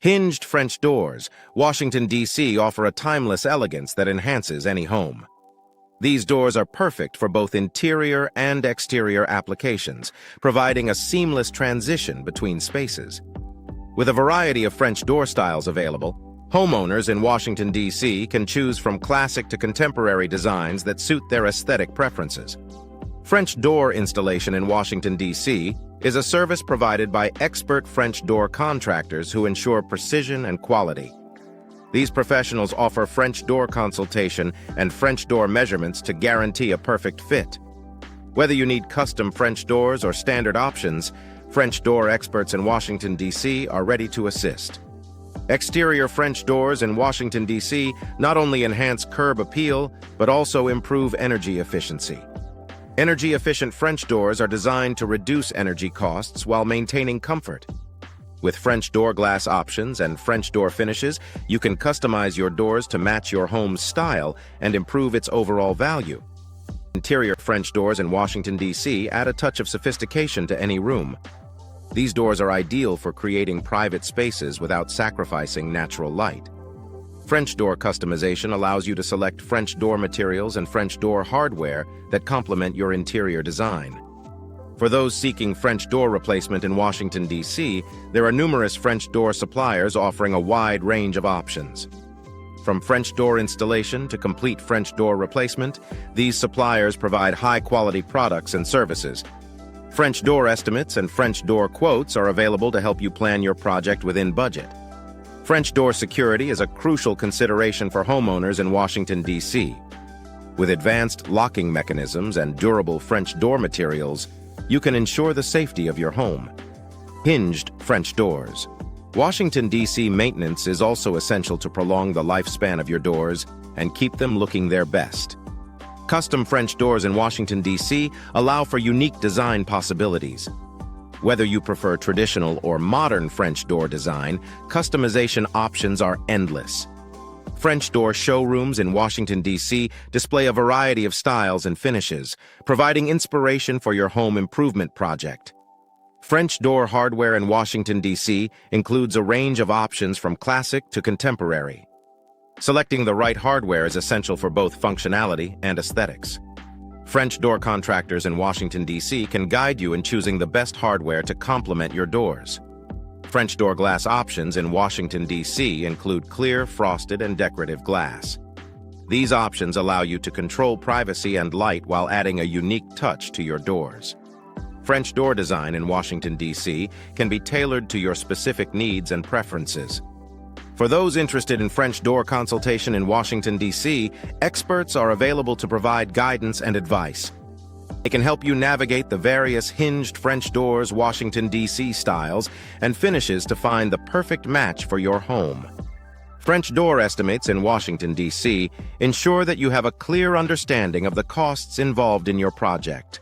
Hinged French doors, Washington, D.C. offer a timeless elegance that enhances any home. These doors are perfect for both interior and exterior applications, providing a seamless transition between spaces. With a variety of French door styles available, homeowners in Washington, D.C. can choose from classic to contemporary designs that suit their aesthetic preferences. French door installation in Washington, D.C. is a service provided by expert French door contractors who ensure precision and quality. These professionals offer French door consultation and French door measurements to guarantee a perfect fit. Whether you need custom French doors or standard options, French door experts in Washington, D.C. are ready to assist. Exterior French doors in Washington, D.C. not only enhance curb appeal, but also improve energy efficiency. Energy-efficient French doors are designed to reduce energy costs while maintaining comfort. With French door glass options and French door finishes, you can customize your doors to match your home's style and improve its overall value. Interior French doors in Washington, D.C. add a touch of sophistication to any room. These doors are ideal for creating private spaces without sacrificing natural light. French door customization allows you to select French door materials and French door hardware that complement your interior design. For those seeking French door replacement in Washington, D.C., there are numerous French door suppliers offering a wide range of options. From French door installation to complete French door replacement, these suppliers provide high-quality products and services. French door estimates and French door quotes are available to help you plan your project within budget. French door security is a crucial consideration for homeowners in Washington, D.C. With advanced locking mechanisms and durable French door materials, you can ensure the safety of your home. Hinged French doors. Washington, D.C. maintenance is also essential to prolong the lifespan of your doors and keep them looking their best. Custom French doors in Washington, D.C. allow for unique design possibilities. Whether you prefer traditional or modern French door design, customization options are endless. French door showrooms in Washington, D.C. display a variety of styles and finishes, providing inspiration for your home improvement project. French door hardware in Washington, D.C. includes a range of options from classic to contemporary. Selecting the right hardware is essential for both functionality and aesthetics. French door contractors in Washington, D.C. can guide you in choosing the best hardware to complement your doors. French door glass options in Washington, D.C. include clear, frosted, and decorative glass. These options allow you to control privacy and light while adding a unique touch to your doors. French door design in Washington, D.C. can be tailored to your specific needs and preferences. For those interested in French door consultation in Washington, D.C., experts are available to provide guidance and advice. They can help you navigate the various hinged French doors, Washington, D.C. styles and finishes to find the perfect match for your home. French door estimates in Washington, D.C. ensure that you have a clear understanding of the costs involved in your project.